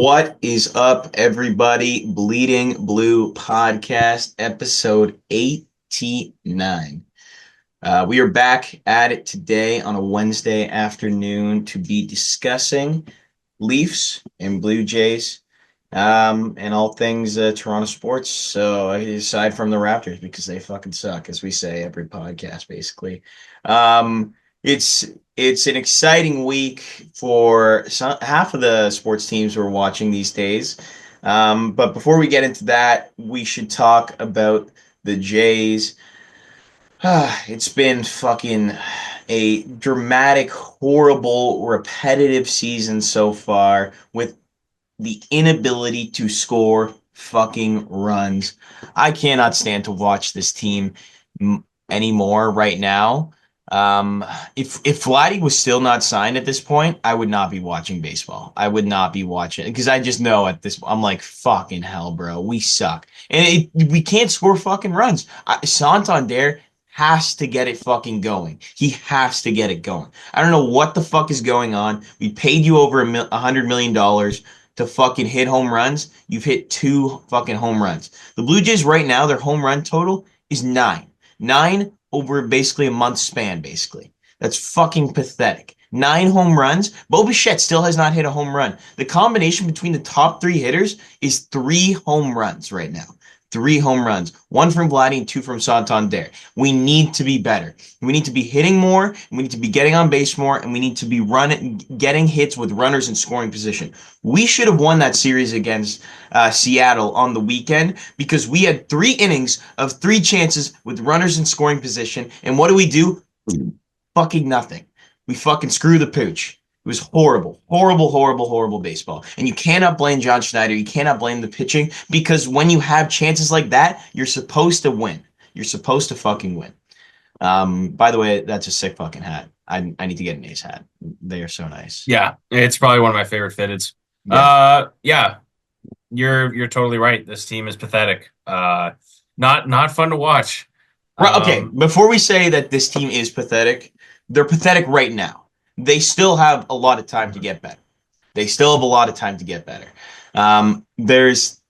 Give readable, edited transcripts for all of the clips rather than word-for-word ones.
What is up, everybody? Bleeding Blue Podcast, episode 89. We are back at it today on a Wednesday afternoon to be discussing Leafs and Blue Jays, and all things Toronto sports. So aside from the Raptors, because they fucking suck, as we say every podcast, basically. Um, it's it's an exciting week for half of the sports teams we're watching these days. But before we get into that, we should talk about the Jays. It's been fucking a dramatic, horrible, repetitive season so far with the inability to score fucking runs. I cannot stand to watch this team anymore right now. Um, if Vladdy was still not signed at this point, I would not be watching baseball. I would not be watching because I just know at this, I'm like, fucking hell, bro, we suck, and we can't score fucking runs. Santander has to get it fucking going. He has to get it going. I don't know what the fuck is going on. We paid you over $100 million to fucking hit home runs. You've hit two fucking home runs. The Blue Jays right now, their home run total is nine. Nine over basically a month span, basically. That's fucking pathetic. Nine home runs. Bo Bichette still has not hit a home run. The combination between the top three hitters is three home runs right now. Three home runs. One from Vladdy and two from Santander. We need to be better. We need to be hitting more. We need to be getting on base more. And we need to be getting hits with runners in scoring position. We should have won that series against Seattle on the weekend because we had 3 innings of 3 chances with runners in scoring position. And what do? Fucking nothing. We fucking screw the pooch. It was horrible, horrible, horrible, horrible baseball. And you cannot blame John Schneider. You cannot blame the pitching because when you have chances like that, you're supposed to win. You're supposed to fucking win. By the way, that's a sick fucking hat. I need to get an Ace hat. They are so nice. Yeah, it's probably one of my favorite fitteds. Yeah. Yeah, you're totally right. This team is pathetic. Not fun to watch. Right. Okay. Um, Before we say that this team is pathetic, they're pathetic right now. They still have a lot of time to get better. They still have a lot of time to get better. There's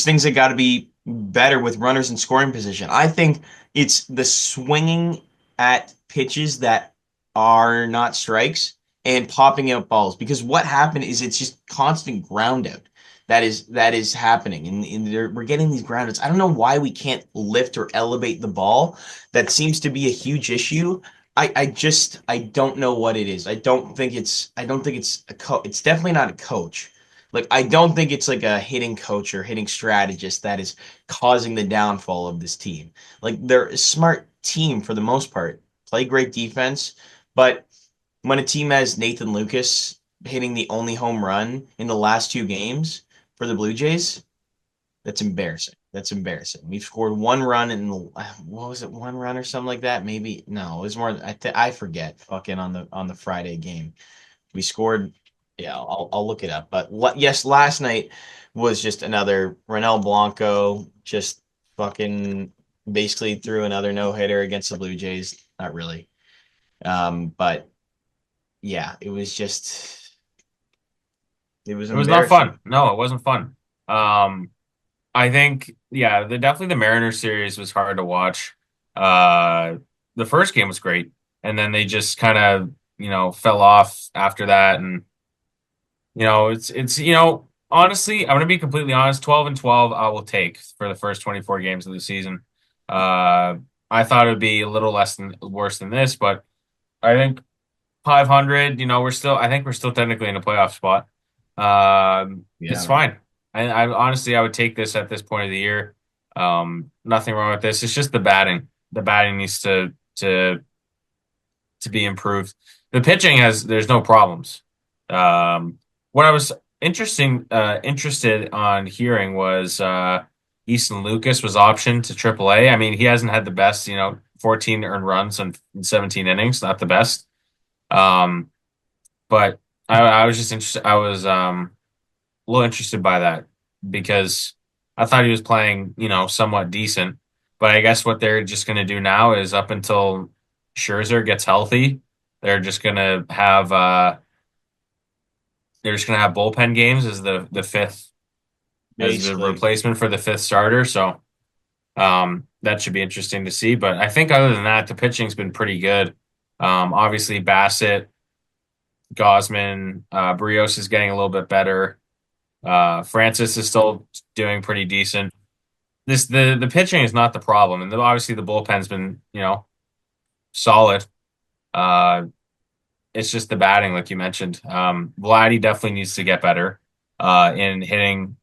things that got to be better with runners in scoring position. I think it's the swinging at pitches that are not strikes and popping out balls. Because what happened is it's just constant ground out that is happening, and we're getting these ground outs. I don't know why we can't lift or elevate the ball. That seems to be a huge issue. I don't know what it is. I don't think it's it's definitely not a coach. Like I don't think it's like a hitting coach or hitting strategist that is causing the downfall of this team. Like they're a smart team for the most part. Play great defense, but when a team has Nathan Lucas hitting the only home run in the last 2 games for the Blue Jays, that's embarrassing. That's embarrassing. We've scored one run in the what was it, one run or something like that? Maybe no, it was more. I forget. Fucking on the Friday game, we scored. Yeah, I'll look it up. But yes, last night was just another Ronel Blanco just fucking basically threw another no hitter against the Blue Jays. Not really, but yeah, it was it was not embarrassing. fun. No, it wasn't fun. Um, I think definitely the Mariners series was hard to watch. Uh, the first game was great, and then they just kind of fell off after that, and it's honestly, I'm gonna be completely honest. 12-12, I will take for the first 24 games of the season. Uh, I thought it would be a little less than worse than this, but I think 500. I think we're still technically in a playoff spot. It's Yeah. fine. I honestly, I would take this at this point of the year. Nothing wrong with this. It's just the batting. The batting needs to be improved. The pitching there's no problems. What I was interested on hearing was Easton Lucas was optioned to AAA. I mean, he hasn't had the best, 14 earned runs in 17 innings, not the best. Um, but I was just interested. I was a little interested by that because I thought he was playing, somewhat decent. But I guess what they're just going to do now is up until Scherzer gets healthy, they're just going to have they're just gonna have bullpen games as the fifth as the Basically. replacement for the fifth starter. So that should be interesting to see. But I think other than that, the pitching's been pretty good. Obviously Bassett, Gosman, Brios is getting a little bit better. Francis is still doing pretty decent. The pitching is not the problem, and obviously the bullpen's been solid. Uh, it's just the batting, like you mentioned. Vladdy definitely needs to get better in hitting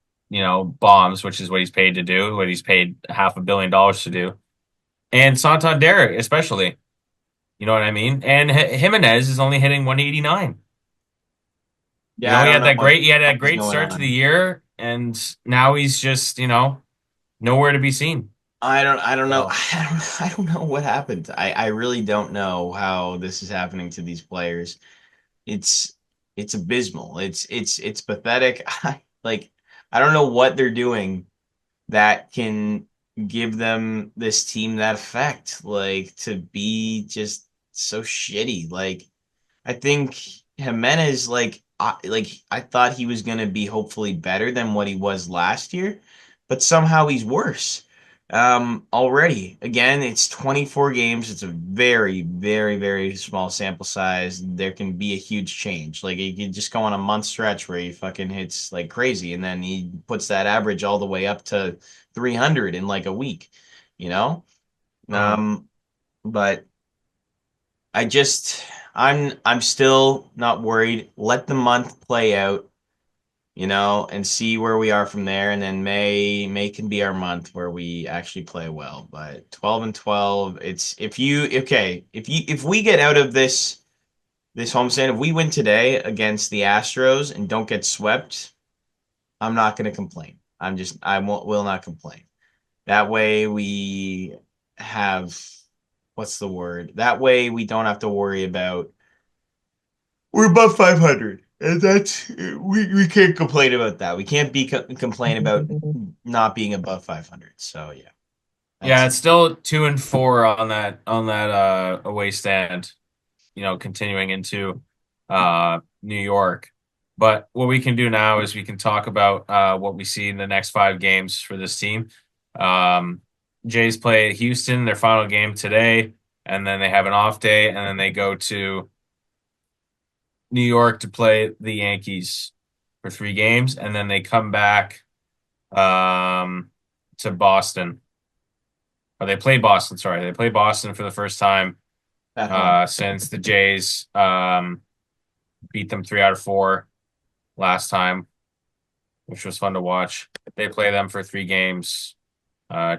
bombs, which is what he's paid to do, what he's paid $500 million to do, and Santander especially. You know what I mean? And Jimenez is only hitting 189. Yeah, I He don't had know that what great he had the that fuck is great going start to the on. year, and now he's just nowhere to be seen. I don't know. So I don't know what happened. I really don't know how this is happening to these players. It's it's abysmal. It's pathetic. Like I don't know what they're doing that can give them this team that effect. Like to be just so shitty. Like I think Jimenez, I thought he was gonna be hopefully better than what he was last year, but somehow he's worse. Already. Again, it's 24 games. It's a very, very, very small sample size. There can be a huge change. Like he could just go on a month stretch where he fucking hits like crazy, and then he puts that average all the way up to 300 in like a week, you know? uh, But I just I'm still not worried. Let the month play out, and see where we are from there. And then May can be our month where we actually play well. But 12 and 12, it's if we get out of this homestand, if we win today against the Astros and don't get swept, I'm not going to complain. I won't will not complain. That way we have what's the word? That way we don't have to worry about we're above 500, and we can't complain about that. We can't be complain about not being above 500. So yeah, yeah, that's it's still 2-4 on that away stand. Continuing into New York. But what we can do now is we can talk about what we see in the next 5 games for this team. Um, Jays play Houston, their final game today, and then they have an off day, and then they go to New York to play the Yankees for 3 games, and then they come back um, to Boston. Or they play Boston, sorry. They play Boston for the first time at home. since the Jays beat them 3 out of 4 last time, which was fun to watch. They play them for 3 games,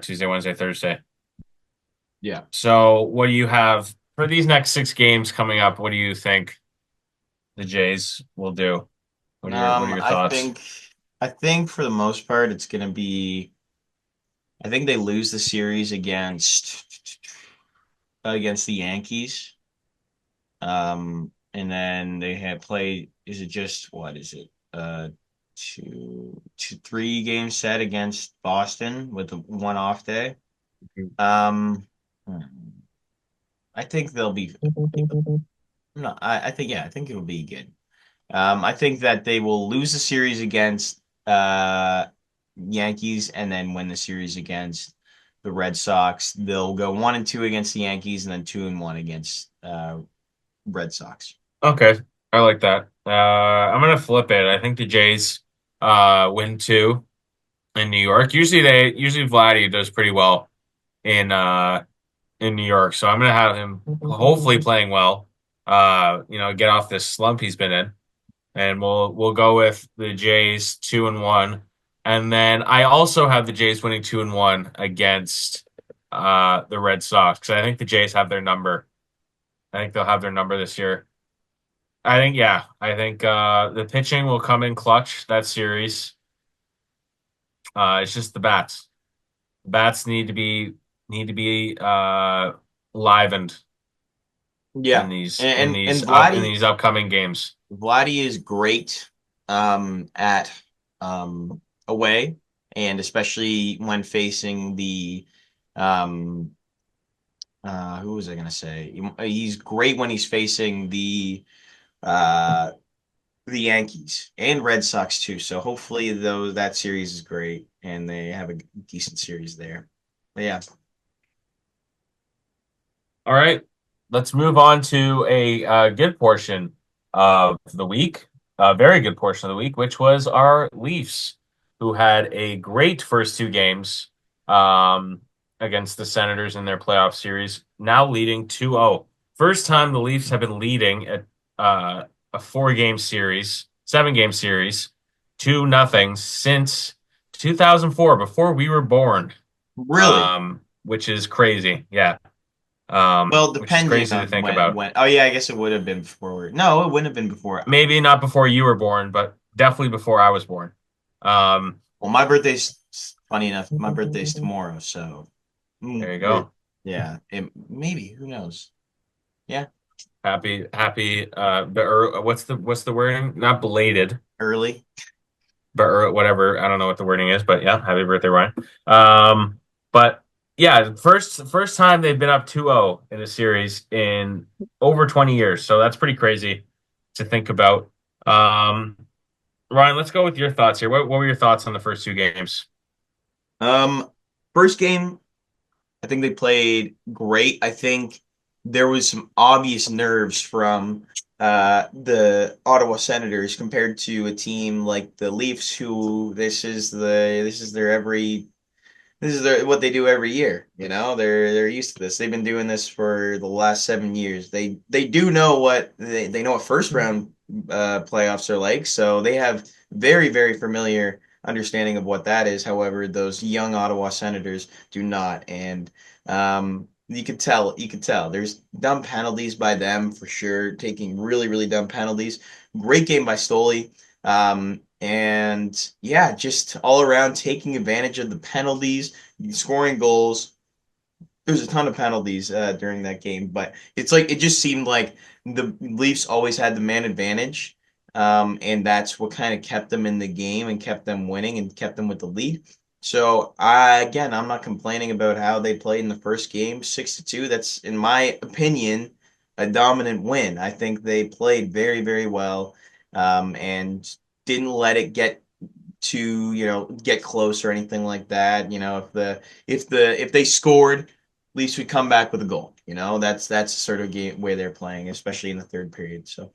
Tuesday, Wednesday, Thursday. Yeah. So, what do you have for these next 6 games coming up? What do you think the Jays will do? What are your I thoughts? think for the most part it's gonna be. I think they lose the series against the Yankees. And then they have played. Is it just what is it? Two, 3 game set against Boston with the one off day. Um, hmm, I think they'll be. No, I think yeah, I think it'll be good. I think that they will lose the series against Yankees and then win the series against the Red Sox. They'll go 1-2 against the Yankees and then 2-1 against Red Sox. Okay, I like that. I'm gonna flip it. I think the Jays win 2 in New York. Usually Vladdy does pretty well in in New York, so I'm gonna have him hopefully playing well. Get off this slump he's been in, and we'll go with the Jays 2-1, and then I also have the Jays winning 2-1 against the Red Sox because I think the Jays have their number. I think they'll have their number this year. I think the pitching will come in clutch that series. It's just the bats. The bats need to be livened in Yeah, these in and these and up in Vladdy these upcoming games. Vladdy is great at away, and especially when facing the um who was I gonna say? He's great when he's facing the uh the Yankees and Red Sox too. So hopefully though that series is great and they have a decent series there. But yeah. All right, let's move on to a good portion of the week, a very good portion of the week, which was our Leafs, who had a great first two games um, against the Senators in their playoff series, now leading 2-0. First time the Leafs have been leading at a four-game series, seven-game series, 2-0 since 2004, before we were born, Really? which is crazy. Yeah. Well, Which is depending crazy to on think when about. when oh yeah, I guess it would have been before. No, it wouldn't have been before. Maybe not before you were born, but definitely before I was born. Um, Well, my birthday's funny enough, my birthday's tomorrow, so there you we're go. yeah, maybe who knows? Yeah, Happy. What's the wording? Not belated, early. but whatever. I don't know what the wording is, but yeah, happy birthday, Ryan. But yeah, first time they've been up 2-0 in a series in over 20 years. So that's pretty crazy to think about. Um, Ryan, let's go with your thoughts here. What were your thoughts on the first two games? Um, First game, I think they played great. I think there was some obvious nerves from the Ottawa Senators compared to a team like the Leafs, who this is their every this is what they do every year. You know, they're used to this. They've been doing this for the last 7 years. They do know what they know what first round playoffs are like. So they have very familiar understanding of what that is. However, those young Ottawa Senators do not, and you could tell. There's dumb penalties by them for sure, taking really dumb penalties. Great game by Stoli. And yeah, just all around taking advantage of the penalties, scoring goals. There's a ton of penalties during that game, but it's like it just seemed like the Leafs always had the man advantage, and that's what kind of kept them in the game and kept them winning and kept them with the lead. So I'm not complaining about how they played in the first game, 6-2. That's in my opinion a dominant win. I think they played very well, and didn't let it get to get close or anything like that. If they scored, at least we come back with a goal. That's the sort of game way they're playing, especially in the third period. So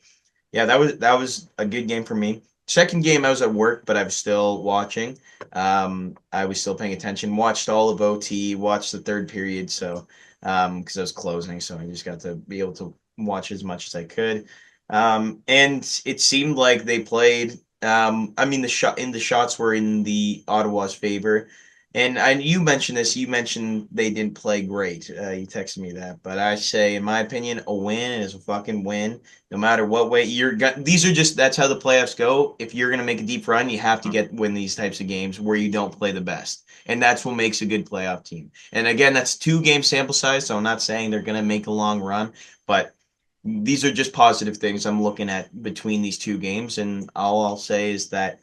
yeah, that was a good game for me. Second game, I was at work, but I was still watching. I was still paying attention. Watched all of OT. Watched the third period. So because I was closing, so I just got to be able to watch as much as I could. And it seemed like they played. I mean, the shots were in the Ottawa's favor. And you mentioned this. You mentioned they didn't play great. You texted me that, but I say, in my opinion, a win is a fucking win no matter what way these are just that's how the playoffs go. If you're gonna make a deep run, you have to win these types of games where you don't play the best. And that's what makes a good playoff team. And again, that's 2 game sample size, so I'm not saying they're gonna make a long run, but these are just positive things I'm looking at between these 2 games. And all I'll say is that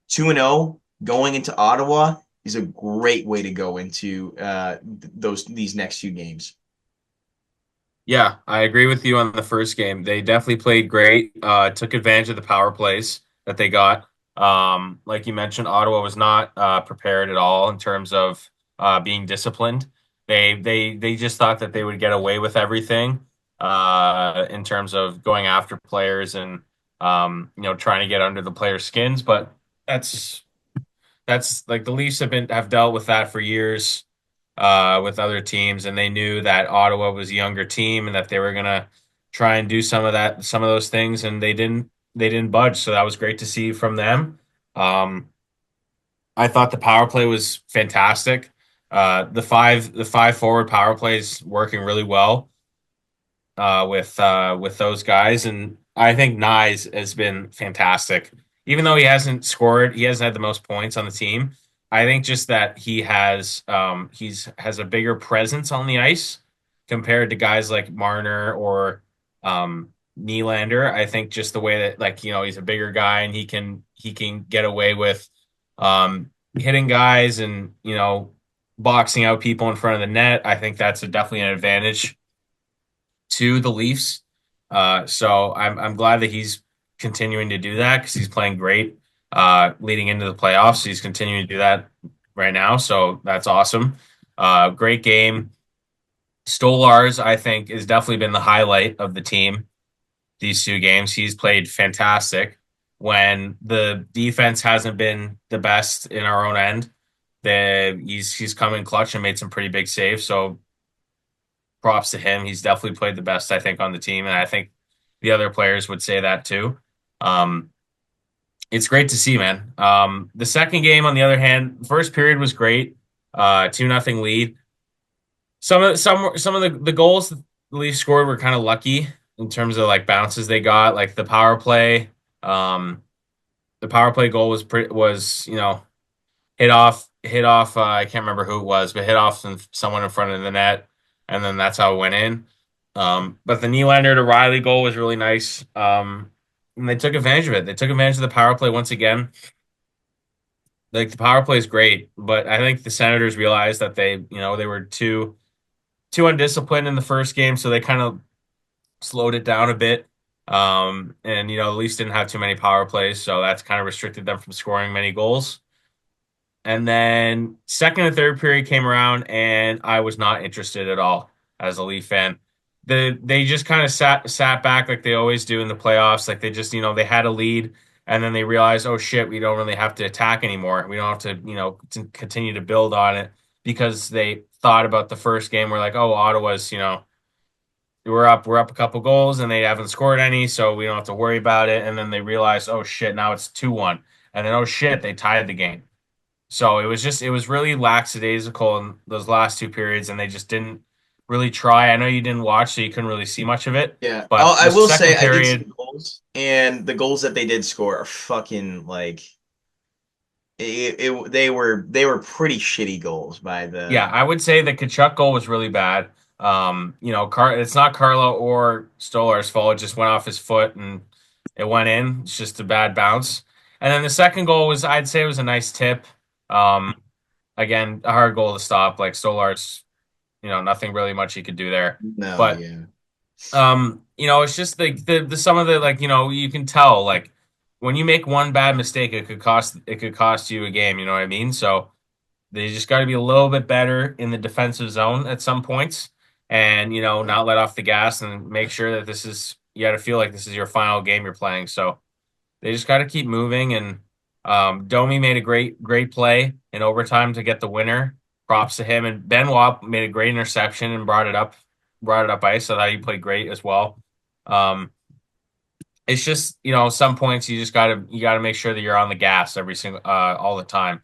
2-0 going into Ottawa is a great way to go into these next 2 games. Yeah, I agree with you on the first game. They definitely played great. Took advantage of the power plays that they got. Like you mentioned, Ottawa was not prepared at all in terms of being disciplined. They just thought that they would get away with everything in terms of going after players and trying to get under the players' skins. But that's that's like the Leafs have dealt with that for years with other teams, and they knew that Ottawa was a younger team and that they were gonna try and do some of those things, and they didn't budge. So that was great to see from them. Um, I thought the power play was fantastic. The five forward power plays working really well with those guys, and I think Nyes has been fantastic. Even though he hasn't scored, he hasn't had the most points on the team. I think just that he's has a bigger presence on the ice compared to guys like Marner or Nylander. I think just the way that he's a bigger guy and he can get away with hitting guys and boxing out people in front of the net. I think that's definitely an advantage to the Leafs. So I'm glad that he's continuing to do that because he's playing great leading into the playoffs. He's continuing to do that right now, so that's awesome. Great game. Stolarz, I think, has definitely been the highlight of the team these two games. He's played fantastic when the defense hasn't been the best in our own end. He's come in clutch and made some pretty big saves. So props to him. He's definitely played the best, I think, on the team, and I think the other players would say that too. Um, it's great to see, man. The second game, on the other hand, first period was great. 2-0 lead. Some of the goals the Leafs scored were kind of lucky in terms of like bounces they got, like the power play. Um, the power play goal was hit off. I can't remember who it was, but hit off someone in front of the net, and then that's how it went in. But the Nylander to Riley goal was really nice. And they took advantage of it. They took advantage of the power play once again. Like the power play is great, but I think the Senators realized that they were too undisciplined in the first game, so they kind of slowed it down a bit. And the Leafs didn't have too many power plays, so that's kind of restricted them from scoring many goals. And then second and third period came around, and I was not interested at all as a Leaf fan. They just kind of sat back like they always do in the playoffs. Like they just they had a lead, and then they realized, oh shit, we don't really have to attack anymore. We don't have to to continue to build on it because they thought about the first game. We're like, oh, Ottawa's we're up a couple goals, and they haven't scored any, so we don't have to worry about it. And then they realized, oh shit, now it's 2-1, and then oh shit, they tied the game. So it was really lackadaisical in those last two periods, and they just didn't really try. I know you didn't watch, so you couldn't really see much of it. Yeah. But I the will say second I did see period, the goals, and the goals that they did score are fucking like they were pretty shitty goals by yeah, the I would say the Kachuk goal was really bad. It's not Carlo or Stolar's fault. It just went off his foot and it went in. It's just a bad bounce. And then the second goal I'd say it was a nice tip. Um, Again, a hard goal to stop. Like Stolar's, nothing really much he could do there. no, But yeah. it's just the some of the like, you can tell like when you make one bad mistake, it could cost you a game, you know what I mean? So they just got to be a little bit better in the defensive zone at some points and, not let off the gas and make sure that you got to feel like this is your final game you're playing. So they just got to keep moving. And Domi made a great play in overtime to get the winner. Props to him. And Benoit made a great interception and brought it up ice. I thought he played great as well. Um, it's just some points you gotta make sure that you're on the gas every single all the time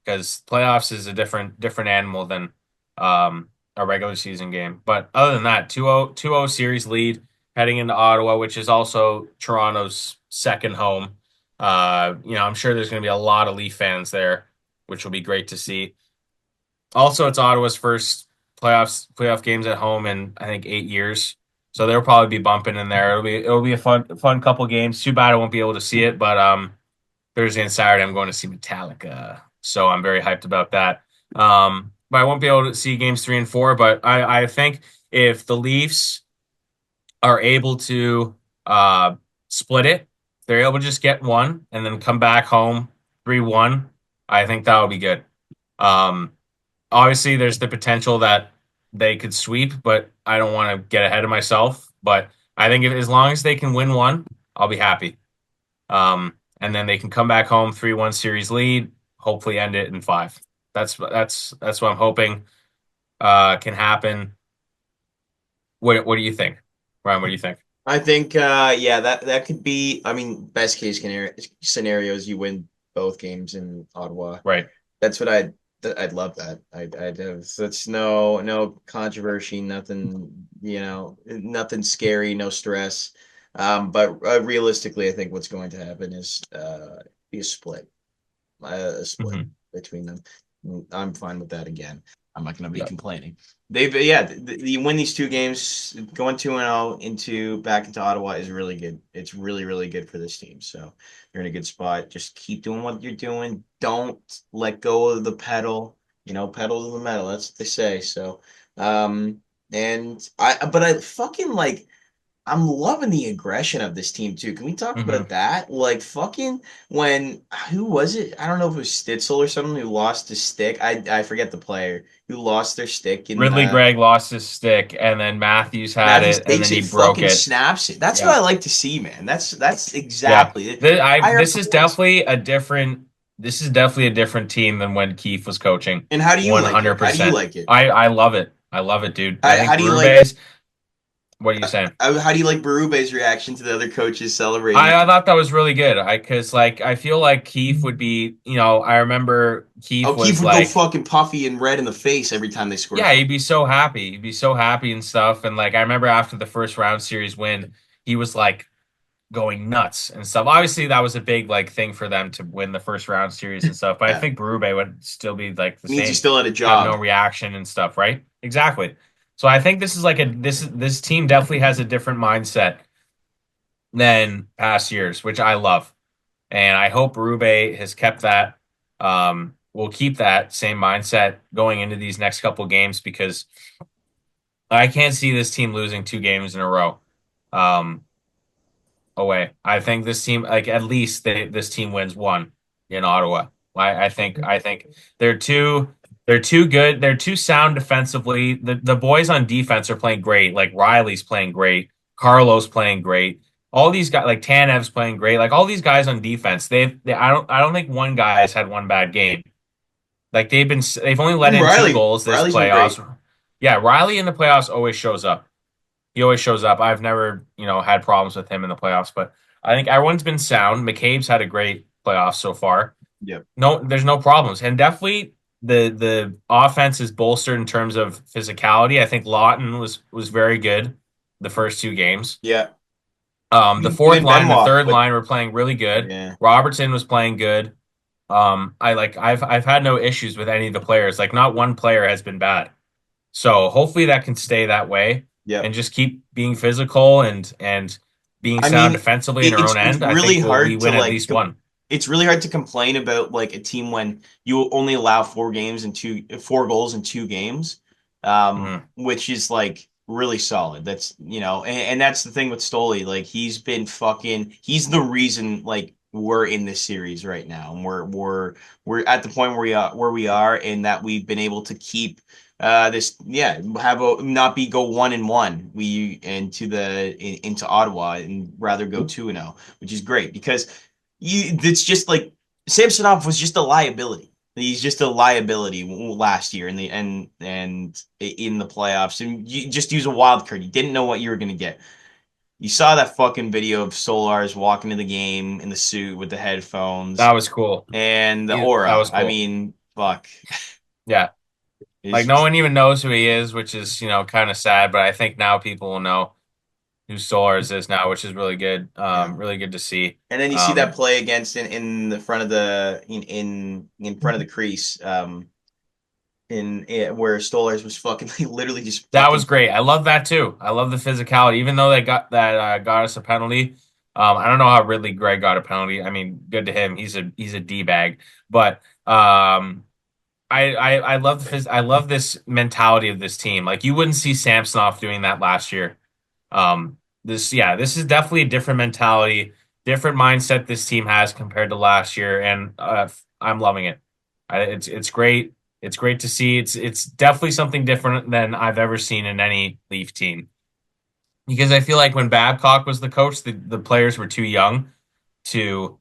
because playoffs is a different animal than a regular season game. But other than that, 2-0 series lead heading into Ottawa, which is also Toronto's second home. I'm sure there's going to be a lot of Leaf fans there, which will be great to see. Also, it's Ottawa's first playoff games at home in I think 8 years. So they'll probably be bumping in there. It'll be a fun couple games. Too bad I won't be able to see it, but Thursday and Saturday, I'm going to see Metallica, so I'm very hyped about that. But I won't be able to see games 3 and 4. But I think if the Leafs are able to split it, they're able to just get one and then come back home 3-1. I think that would be good. Um, Obviously, there's the potential that they could sweep, but I don't want to get ahead of myself. But I think as long as they can win one, I'll be happy. And then they can come back home 3-1 series lead, hopefully end it in 5. That's what I'm hoping can happen. What do you think, Ryan? What do you think? I think yeah, that could be, I mean, best case scenarios you win both games in Ottawa. Right. That's what I'd love that. I'd have that's no controversy, nothing, nothing scary, no stress. But realistically, I think what's going to happen is be a split Hmm. between them. I'm fine with that again. I'm not going to be Yeah. complaining. You win these two games, going 2-0 into back into Ottawa is really good. It's really, really good for this team. So you're in a good spot. Just keep doing what you're doing. Don't let go of the pedal. Pedal to the metal. That's what they say. So, but I fucking like. I'm loving the aggression of this team too. Can we talk Hmm about that? Like fucking when who was it? I don't know if it was Stitzel or someone who lost his stick. I forget the player who lost their stick in Ridley Gregg lost his stick, and then Matthews had Matthews it, and takes then he it, broke fucking it. snaps it. That's what Yeah, I like to see, man. That's yeah. exactly it. Higher This is points. definitely a different. This is definitely a different team than when Keefe was coaching. And how do you like it? How do you 100%. like it? I love it. I love it, dude. I How think do you like Berube's. What are you saying? how do you like Berube's reaction to the other coaches celebrating? I thought that was really good. Because like I feel like Keefe would be, I remember Oh, Keefe Keith was would go like, fucking puffy and red in the face every time they scored a yeah, touchdown. he'd be so happy. He'd be so happy and stuff. And like I remember after the first round series win, he was like going nuts and stuff. Obviously, that was a big like thing for them to win the first round series and stuff. But I Yeah, think Berube would still be like the means he same, still had a have no job. reaction and stuff, right? Exactly. So I think this is like this team definitely has a different mindset than past years, which I love. And I hope Berube has kept that. Will keep that same mindset going into these next couple games because I can't see this team losing two games in a row. Um, away. I think this team, like at least this team wins one in Ottawa. I think they're too good. They're too sound defensively. The boys on defense are playing great. Like Riley's playing great. Carlos playing great. All these guys, like Tanev's playing great. Like all these guys on defense, I don't think one guy has had one bad game. Like they've only let in two goals this Riley's been great. playoffs. Yeah, Riley in the playoffs always shows up. He always shows up. I've never, had problems with him in the playoffs, but I think everyone's been sound. McCabe's had a great playoff so far. Yep. No, there's no problems, and definitely the offense is bolstered in terms of physicality. I think Lawton was very good the first two games. Yeah. The fourth Even line, the Benoit, third but line were playing really good. yeah. Robertson was playing good. I've had no issues with any of the players. Like not one player has been bad. So hopefully that can stay that way and Yep. just keep being physical and being I sound mean, defensively in our own it's end. I really think we hard to win at least one. it's really hard to complain about like a team when you only allow 4 games and 4 goals in 2 games, Mhm. which is like really solid. That's and that's the thing with Stoli. Like he's the reason like we're in this series right now, and we're at the point where we are, and that we've been able to keep this have a not be go 1-1 we into Ottawa and rather go 2-0, which is great because it's just like Samsonov was just a liability. He's just a liability last year and in the playoffs, and you just use a wild card. You didn't know what you were gonna get. You saw that fucking video of Stolarz walking to the game in the suit with the That headphones was cool. and the That aura. was I cool. mean, fuck. Yeah. It's Like no just one even knows who he is, which is, kind of sad, but I think now people will know who Stolarz is now, which is really good. yeah. Really good to see. And then you see that Um, play against in the front of the in front of the crease, where Stolarz was fucking literally just that was fucking. great. I love that too. I love the physicality, even though they got us a penalty. I don't know how Ridley Gregg got a penalty. I mean, good to him. He's a D bag, but I love I love this mentality of this team. Like you wouldn't see Samsonov doing that last year. This is definitely a different mentality, different mindset this team has compared to last year, and I'm loving it. It's great. It's great to see. It's definitely something different than I've ever seen in any Leaf team. Because I feel like when Babcock was the coach, the players were too young to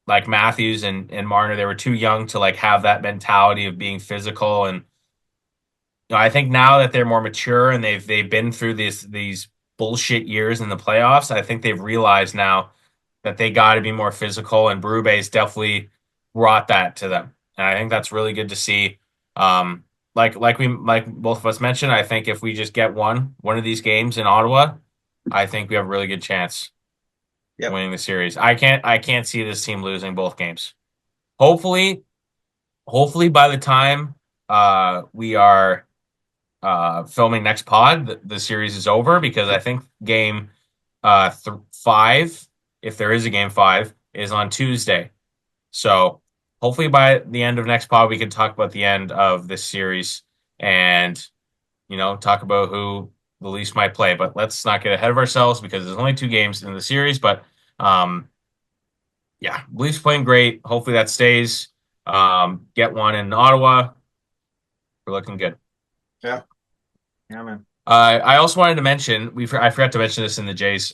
like Matthews and Marner, they were too young to like have that mentality of being physical. And I think now that they're more mature and they've been through these bullshit years in the playoffs, I think they've realized now that they got to be more physical, and Berube's definitely brought that to them. And I think that's really good to see. Um, like both of us mentioned, I think if we just get one of these games in Ottawa, I think we have a really good chance Yep. winning the series. I can't see this team losing both games. Hopefully, hopefully by the time we are filming next pod, the series is over because I think game 5, if there is a game 5, is on Tuesday. So hopefully by the end of next pod, we can talk about the end of this series and talk about the Leafs might play, but let's not get ahead of ourselves because there's only two games in the series. But um, yeah, Leafs playing great. Hopefully that stays. Get one in Ottawa. We're looking good. Yeah. Yeah, man. I also wanted to mention I forgot to mention this in the Jays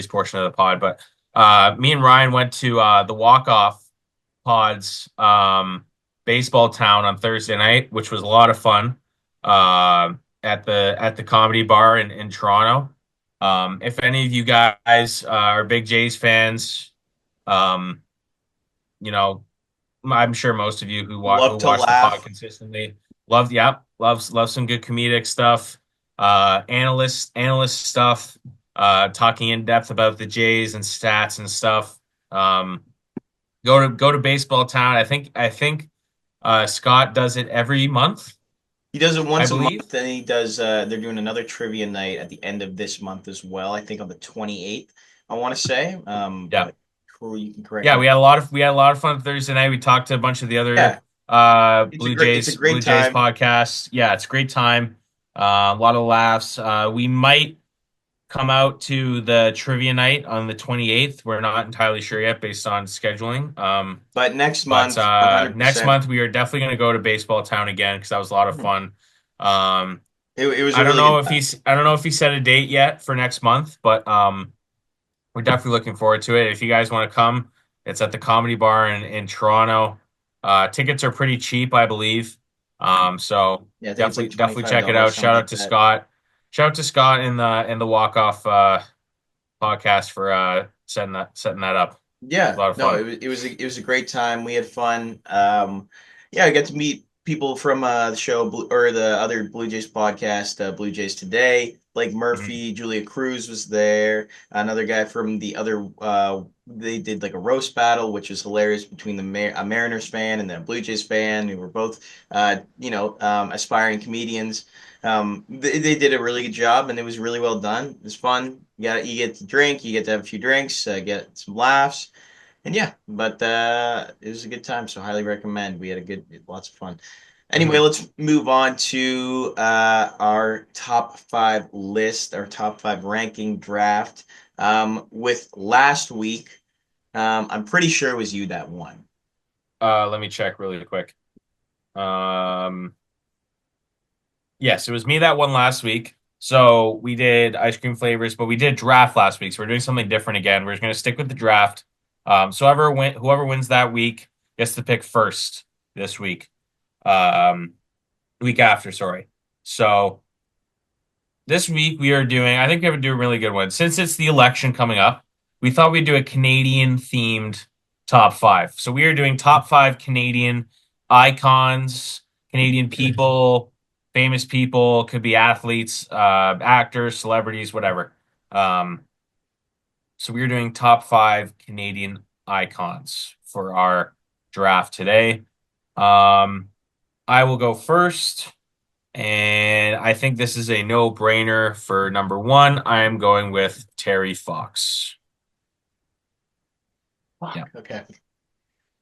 portion of the pod, but me and Ryan went to the walk off pods baseball town on Thursday night, which was a lot of fun at the comedy bar in Toronto. If any of you guys are big Jays fans, um, you know, I'm sure most of you who Love to watch the pod laugh. consistently loves some good comedic stuff, analyst stuff, talking in depth about the Jays and stats and stuff. Um, go to baseball town. I think Scott does it every month, He does it I once a believe. month, and he does. They're doing another trivia night at the end of this month as well. I think on the 28th. I want to say. Yeah. But cool, you can correct Yeah, me. we had a lot of fun Thursday night. We talked to a bunch of the other Yeah, it's a Blue great Jays time. podcasts. Yeah, it's a great time. A lot of laughs. We might come out to the trivia night on the 28th. We're not entirely sure yet based on scheduling. But next But month, next 100%. month we are definitely going to go to Baseball Town again because that was a lot of fun. Um, It was a really good time. I don't know if he set a date yet for next month, but we're definitely looking forward to it. If you guys want to come, it's at the Comedy Bar in Toronto. Tickets are pretty cheap, I believe. So Yeah, I think it's like definitely $25, check it out. something Shout out like to that. Scott. Shout out to Scott in the walk off podcast for setting that up. A Yeah, lot of no, fun. it was a great time. We had fun. Yeah, I got to meet people from the show or the other Blue Jays podcast, Blue Jays Today. Blake Mhm. Murphy, Julia Cruz was there. Another guy from the other. They did like a roast battle, which is hilarious between a Mariners fan and a Blue Jays fan, who were both, aspiring comedians. They did a really good job, and it was really well done. It was fun. You get to drink, you get to have a few drinks, get some laughs. And yeah, but it was a good time, so highly recommend. We had lots of fun. Anyway, Mhm. let's move on to our top five list, our top five ranking draft. With last week, I'm pretty sure it was you that won. Let me check really quick. Um, yes, it was me that won last week. So we did ice cream flavors, but we did draft last week. So we're doing something different again. We're just going to stick with the draft. So whoever wins that week gets to pick first this week. Um, week after, sorry. So this week we are doing, I think we have to do a really good one. Since it's the election coming up, we thought we'd do a Canadian themed top five. So we are doing top five Canadian icons, Canadian people, famous people, could be athletes, actors, celebrities, whatever. Um, so we are doing top five Canadian icons for our draft today. Um, I will go first. And I think this is a no-brainer for number one. I am going with Terry Fox. Yeah. Fuck.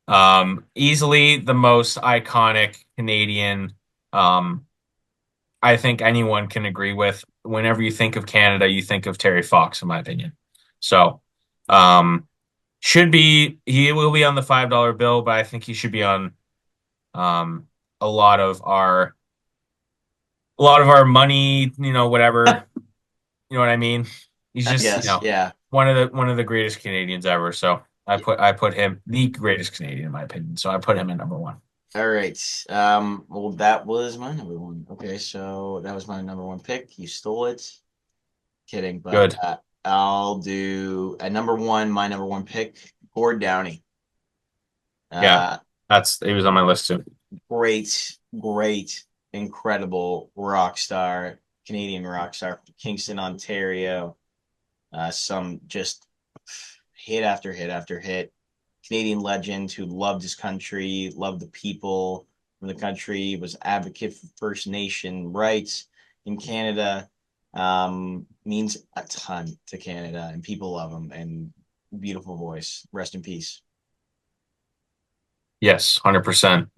Okay. Easily the most iconic Canadian. Um, I think anyone can agree with. Whenever you think of Canada, you think of Terry Fox, in my opinion. So, um, he will be on the $5 bill, but I think he should be on um a lot of money, whatever. You know what I mean? He's I just, guess. Yeah. one of the greatest Canadians ever. So I put him the greatest Canadian in my opinion. So I put him at number one. All right. Well, that was my number one. Okay, so that was my number one pick. You stole it. Kidding, but Good. I'll do at number one, my number one pick, Gord Downey. Yeah. Uh, He was on my list too. great, incredible rock star, Canadian rock star from Kingston, Ontario. Some just hit after hit after hit. Canadian legend who loved his country, loved the people from the country, was advocate for First Nation rights in Canada. Means a ton to Canada, and people love him. And beautiful voice. Rest in peace. Yes, 100%.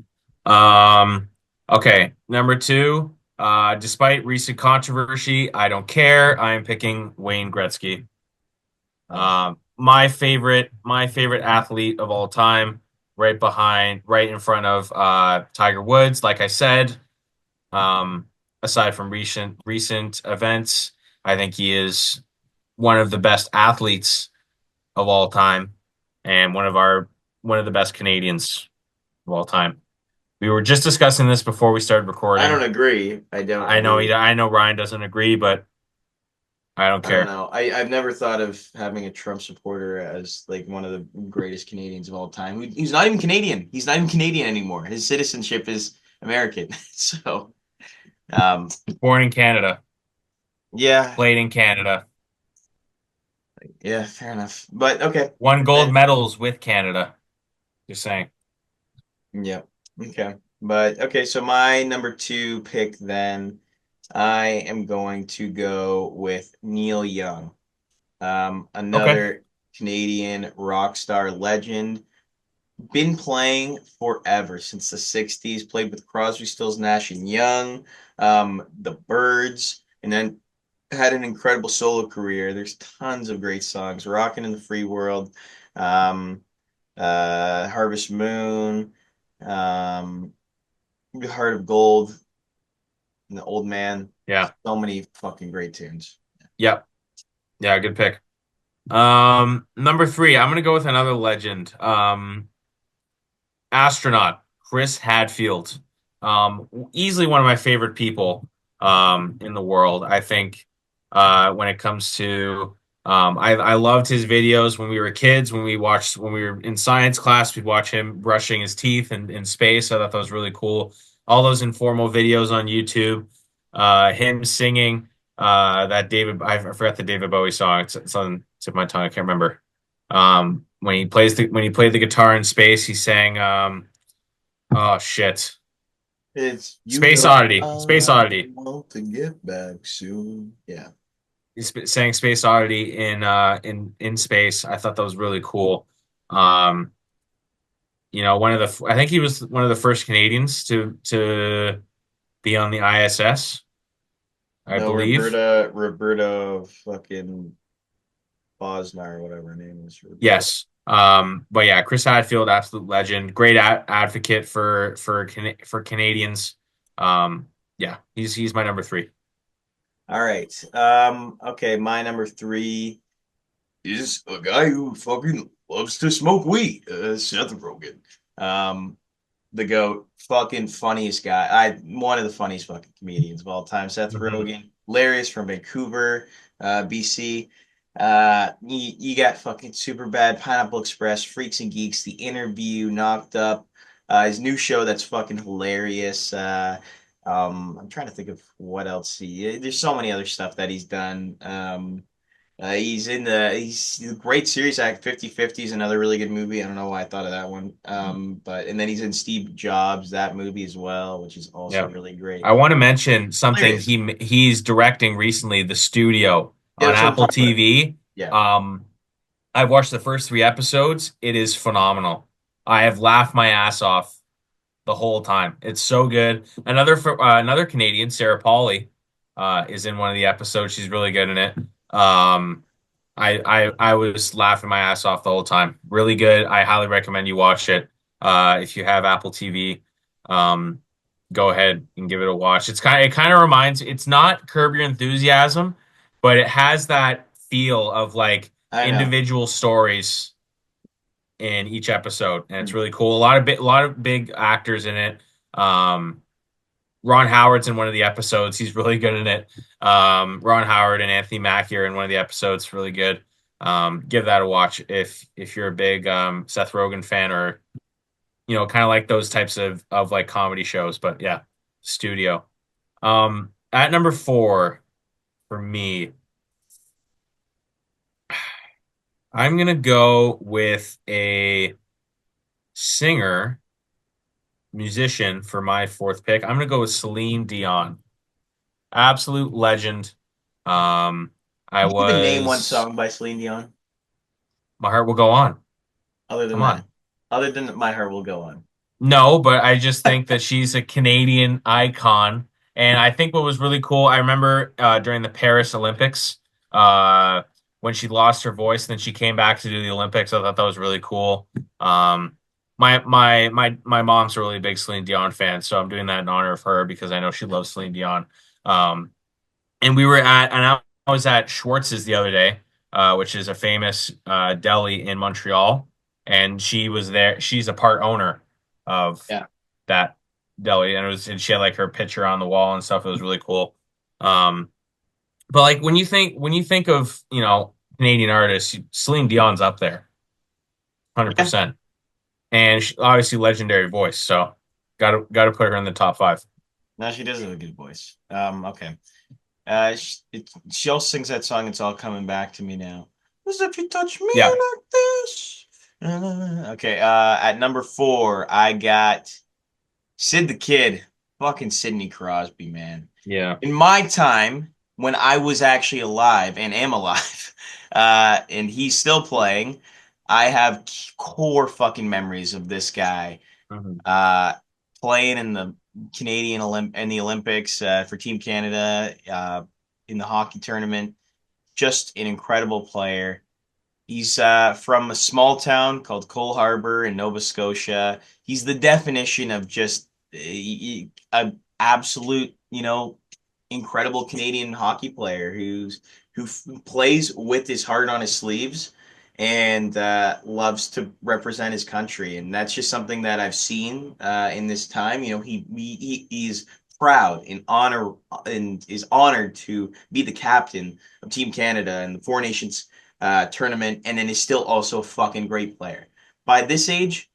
Um, okay, number two. Despite recent controversy, I don't care. I am picking Wayne Gretzky. Oh, My favorite athlete of all time, right in front of Tiger Woods. Like I said, um, aside from recent events, I think he is one of the best athletes of all time, and one of the best Canadians of all time. We were just discussing this before we started I don't recording. agree. I don't I know agree. I know Ryan doesn't agree, but I don't I don't care. know. I've never thought of having a Trump supporter as like one of the greatest Canadians of all time. He's not even Canadian. He's not even Canadian anymore. His citizenship is American. So, um, Born in Canada, yeah, played in Canada, yeah, fair enough. But okay. won gold Then, medals with Canada. Just saying. yeah, okay. But okay, so my number two pick then, I am going to go with Neil Young, Okay. another Canadian rock star legend. Been playing forever since the 60s, played with Crosby, Stills, Nash and Young, the Birds, and then had an incredible solo career. There's tons of great songs. Rockin' in the Free World, um, Harvest Moon, um, Heart of Gold, and The Old Man. Yeah. So many fucking great tunes. Yep. Yeah, good pick. Number three, I'm gonna go with another legend. Astronaut, Chris Hadfield. Easily one of my favorite people in the world. I think when it comes to I loved his videos when we were kids, when we were in science class, we'd watch him brushing his teeth in space. I thought that was really cool. All those informal videos on YouTube, him singing that I forgot the David Bowie song. It's on the tip of my tongue. I can't remember. When he played the guitar in space, he sang oh shit. It's you Space know Oddity. Space I Oddity. want to get back soon. Yeah. Sang Space Oddity in space. I thought that was really cool. Um, I think he was one of the first Canadians to be on the ISS, I No, believe. Roberta fucking Bosnar or whatever her name is. Roberta. Yes. But yeah, Chris Hadfield, absolute legend, great advocate for Canadians. Yeah, he's my number three. All right. Okay, my number three is a guy who fucking loves to smoke weed, Seth Rogen. Um, the GOAT, fucking funniest guy. One of the funniest fucking comedians of all time. Seth Mhm. Rogen, hilarious from Vancouver, BC. You got fucking super bad, Pineapple Express, Freaks and Geeks, The Interview, Knocked Up, his new show that's fucking hilarious. I'm trying to think of what else there's so many other stuff that he's done. He's a great series act. 50-50 is another really good movie. I don't know why I thought of that one. And then he's in Steve Jobs, that movie as well, which is also Yeah. really great. I want to mention something Hilarious. he's directing recently, The Studio Yeah, on that's what I'm Apple talking about. TV. Yeah. Um, I've watched the first three episodes. It is phenomenal. I have laughed my ass off the whole time. It's so good. Another Canadian, Sarah Polley, is in one of the episodes. She's really good in it. I was laughing my ass off the whole time. Really good. I highly recommend you watch it. If you have Apple TV, um, go ahead and give it a watch. It kind of reminds. It's not Curb Your Enthusiasm, but it has that feel of like I know. individual stories in each episode, and it's Hmm. really cool. A lot of big actors in it. Um, Ron Howard's in one of the episodes. He's really good in it. Ron Howard and Anthony Mackie are in one of the episodes. Really good. Give that a watch if you're a big Seth Rogen fan or kind of like those types of like comedy shows. But yeah, Studio. At number four for me, I'm gonna go with a singer musician for my fourth pick. I'm gonna go with Celine Dion. Absolute legend. Um, I Can you even name one was song by Celine Dion My Heart Will Go On. other than Come on. that? Other than My Heart Will Go On. No, but I just think that she's a Canadian icon And I think what was really cool, I remember during the Paris Olympics, uh, when she lost her voice, and then she came back to do the Olympics. I thought that was really cool. Um, my mom's a really big Celine Dion fan, so I'm doing that in honor of her because I know she loves Celine Dion. Um, and I was at Schwartz's the other day, which is a famous deli in Montreal, and she was there. She's a part owner of Yeah. that deli, and she had like her picture on the wall and stuff. It was really cool. Um, but like when you think of Canadian artists, Celine Dion's up there, Yeah. 100%, and obviously legendary voice. So got to put her in the top five. No, she does have a good voice. Okay. She also sings that song. It's all coming back to me now. As if you touch me Yeah, like this. Okay. At number four, I got Sid the Kid. Fucking Sidney Crosby, man. yeah. In my time, when I was actually alive and am alive, and he's still playing, I have core fucking memories of this guy Mhm. uh, playing in the in the Olympics for Team Canada in the hockey tournament. Just an incredible player. He's from a small town called Cole Harbour in Nova Scotia. He's the definition of just a absolute, incredible Canadian hockey player plays with his heart on his sleeves and loves to represent his country. And that's just something that I've seen in this time. He's proud and is honored to be the captain of Team Canada and the Four Nations tournament, and then is still also a fucking great player. By this age,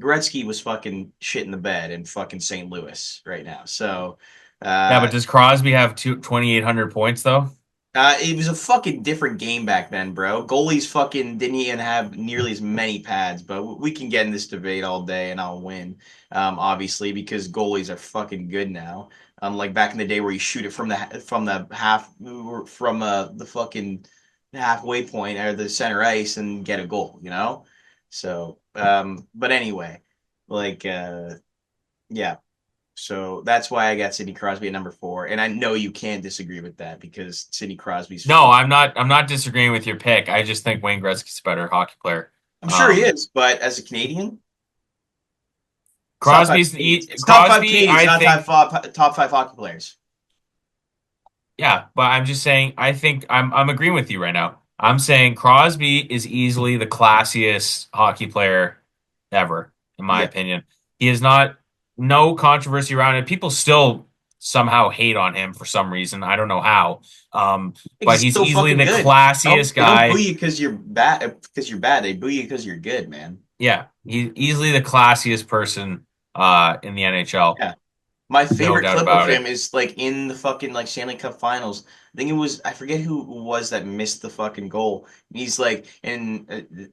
Gretzky was fucking shit in the bed in fucking St. Louis right now. So Yeah, but uh, does Crosby have 2,800 points though? it was a fucking different game back then, bro. Goalies fucking didn't even have nearly as many pads, but we can get in this debate all day and I'll win, obviously, because goalies are fucking good now. Like back in the day where you shoot it from the half from the fucking halfway point or the center ice and get a goal, you know? So, but anyway, like, yeah. So that's why I got Sidney Crosby at number four, and I know you can't disagree with that because Sidney Crosby's No, fuck. I'm not disagreeing with your pick. I just think Wayne Gretzky's a better hockey player. I'm sure he Um, is, but as a Canadian, it's top five Crosby's Canadians. It's top five Crosby, Canadians, I not think, top five hockey players. yeah, but I'm just saying I think I'm agreeing with you right now. I'm saying Crosby is easily the classiest hockey player ever, in my Yeah, opinion. He is not no controversy around it. People still somehow hate on him for some reason. I don't know how. But he's he's still easily fucking the good. classiest They don't boo guy. you because you're bad. Because you're bad. They boo you because you're good, man. Yeah, he's easily the classiest person in the NHL. Yeah. My No favorite doubt clip of about him it. is like in the fucking like Stanley Cup Finals. I think it was I forget who it was that missed the fucking goal. He's like and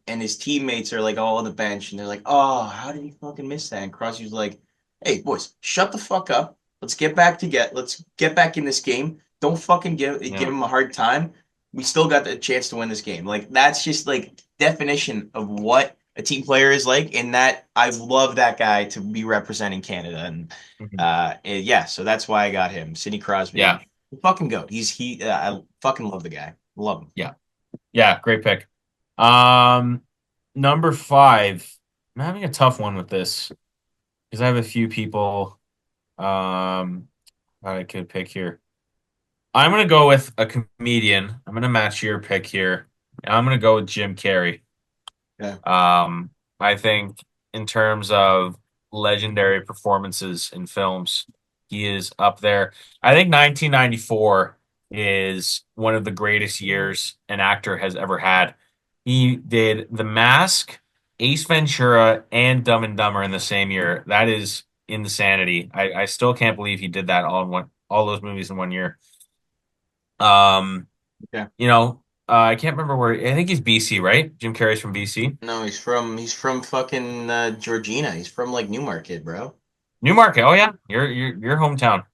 his teammates are like all on the bench and they're like, "Oh, how did he fucking miss that?" And Crosby's like, "Hey, boys, shut the fuck up. Let's get back in this game. Don't fucking give Yeah. him a hard time. We still got the chance to win this game." Like that's just like definition of what a team player is like, and that I love that guy to be representing Canada Mhm. and yeah, so that's why I got him. Sidney Yeah. Crosby, fucking goat. I fucking love the guy. Love him. Yeah. Yeah. Great pick. Um, Number five. I'm having a tough one with this because I have a few people that I could pick here. I'm gonna go with a comedian. I'm gonna match your pick here, and I'm gonna go with Jim Carrey. Yeah, Um, I think in terms of legendary performances in films, he is up there. I think 1994 is one of the greatest years an actor has ever had. He did The Mask, Ace Ventura, and Dumb and Dumber in the same year. That is insanity. I still can't believe he did that all those movies in one year. Um, yeah. I can't remember where. I think he's BC, right? Jim Carrey's from BC. No, he's from fucking Georgina. He's from like Newmarket, bro. Newmarket. Oh yeah, your hometown.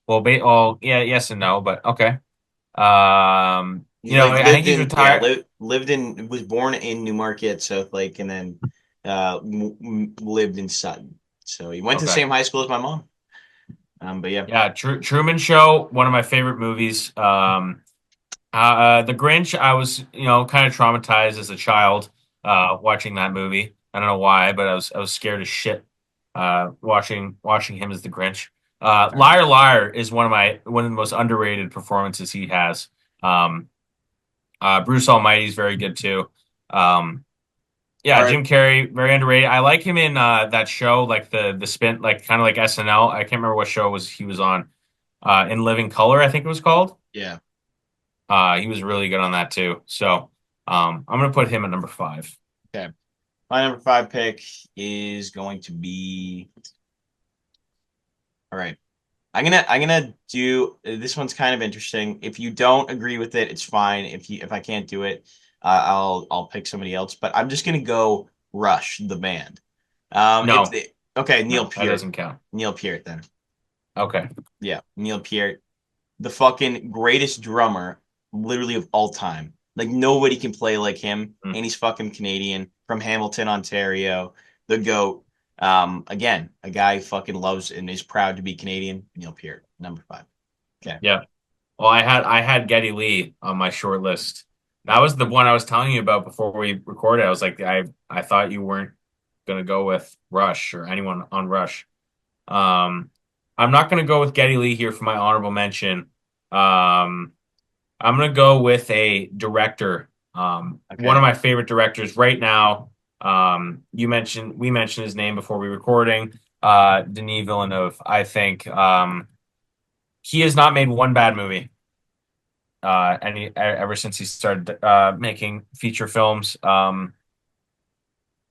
Well, yeah, yes and no, but okay. He like I think lived he's in yeah retired. lived in was born in Newmarket, South Lake, and then lived in Sutton. So he went to the Okay, same high school as my mom. But yeah, Yeah, Truman Show, one of my favorite movies. The Grinch, I was, kind of traumatized as a child watching that movie. I don't know why, but I was scared as shit watching him as the Grinch. all right, Liar Liar is one of the most underrated performances he has. Um, Bruce Almighty is very good too. Um, all yeah, right, Jim Carrey, very underrated. I like him in that show, like the spin, like kind of like SNL. I can't remember what show was he was on. In Living Color, I think it was called. yeah. He was really good on that too. So I'm gonna put him at number five. Okay, my number five pick is going to be. All right. I'm gonna do this one's kind of interesting. If you don't agree with it, it's fine. If I can't do it, I'll pick somebody else. But I'm just gonna go Rush the band. If No, they okay, Neil no, that Peart. doesn't count. Neil Peart then. Okay. Yeah, Neil Peart, the fucking greatest drummer literally of all time. Like nobody can play like him, Mm. and he's fucking Canadian from Hamilton, Ontario, the GOAT. Again, a guy who fucking loves and is proud to be Canadian. Neil Peart, number five. Okay. Yeah. Well, I had Geddy Lee on my short list. That was the one I was telling you about before we recorded. I was like, I thought you weren't gonna go with Rush or anyone on Rush. Um, I'm not gonna go with Geddy Lee here for my honorable mention. Um, I'm gonna go with a director. One of Okay. my favorite directors right now. We mentioned his name before we were recording. Denis Villeneuve. I think he has not made one bad movie. Ever since he started making feature films.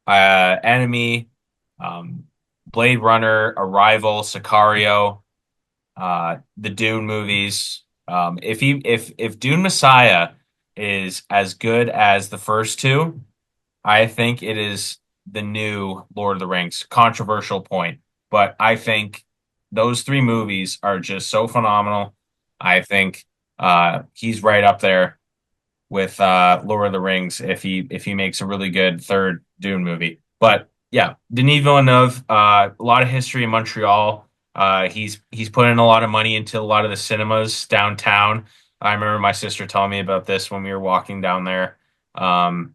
Enemy, um, Blade Runner, Arrival, Sicario, the Dune movies. If Dune Messiah is as good as the first two, I think it is the new Lord of the Rings. Controversial point, but I think those three movies are just so phenomenal. I think he's right up there with Lord of the Rings if he makes a really good third Dune movie. But yeah, Denis Villeneuve, a lot of history in Montreal. He's put in a lot of money into a lot of the cinemas downtown. I remember my sister telling me about this when we were walking down there. Um,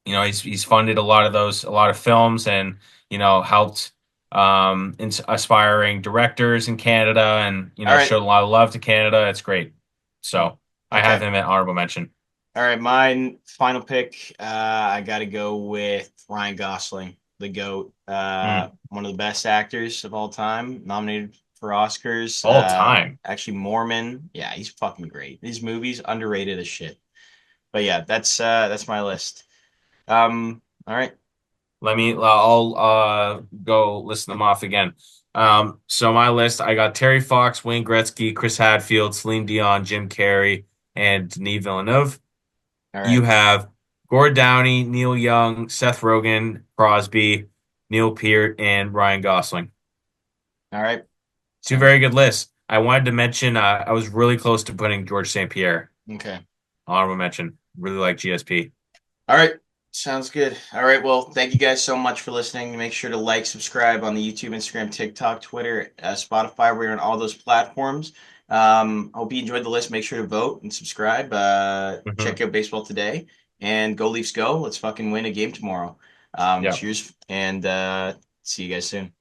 he's funded a lot of those, a lot of films, and helped aspiring directors in Canada, and All right. showed a lot of love to Canada. It's great. So I have Okay. him at honorable mention. All right. My final pick. I got to go with Ryan Gosling, the GOAT. Mm. One of the best actors of all time, nominated for Oscars. All time. Actually, Mormon. Yeah, he's fucking great. These movies underrated as shit. But yeah, that's my list. All right. I'll go list them off again. So my list, I got Terry Fox, Wayne Gretzky, Chris Hadfield, Celine Dion, Jim Carrey, and Denis Villeneuve. All You right. have Gord Downey, Neil Young, Seth Rogen, Crosby, Neil Peart, and Ryan Gosling. All right. Two Sounds very good lists. I wanted to mention I was really close to putting George St. Pierre. okay. Honorable mention. Really like GSP. All right. Sounds good. All right. Well, thank you guys so much for listening. Make sure to like, subscribe on the YouTube, Instagram, TikTok, Twitter, Spotify. We're on all those platforms. Hope you enjoyed the list. Make sure to vote and subscribe. Check Hmm. out Baseball Today and go Leafs go. Let's fucking win a game tomorrow. Yeah. Cheers and see you guys soon.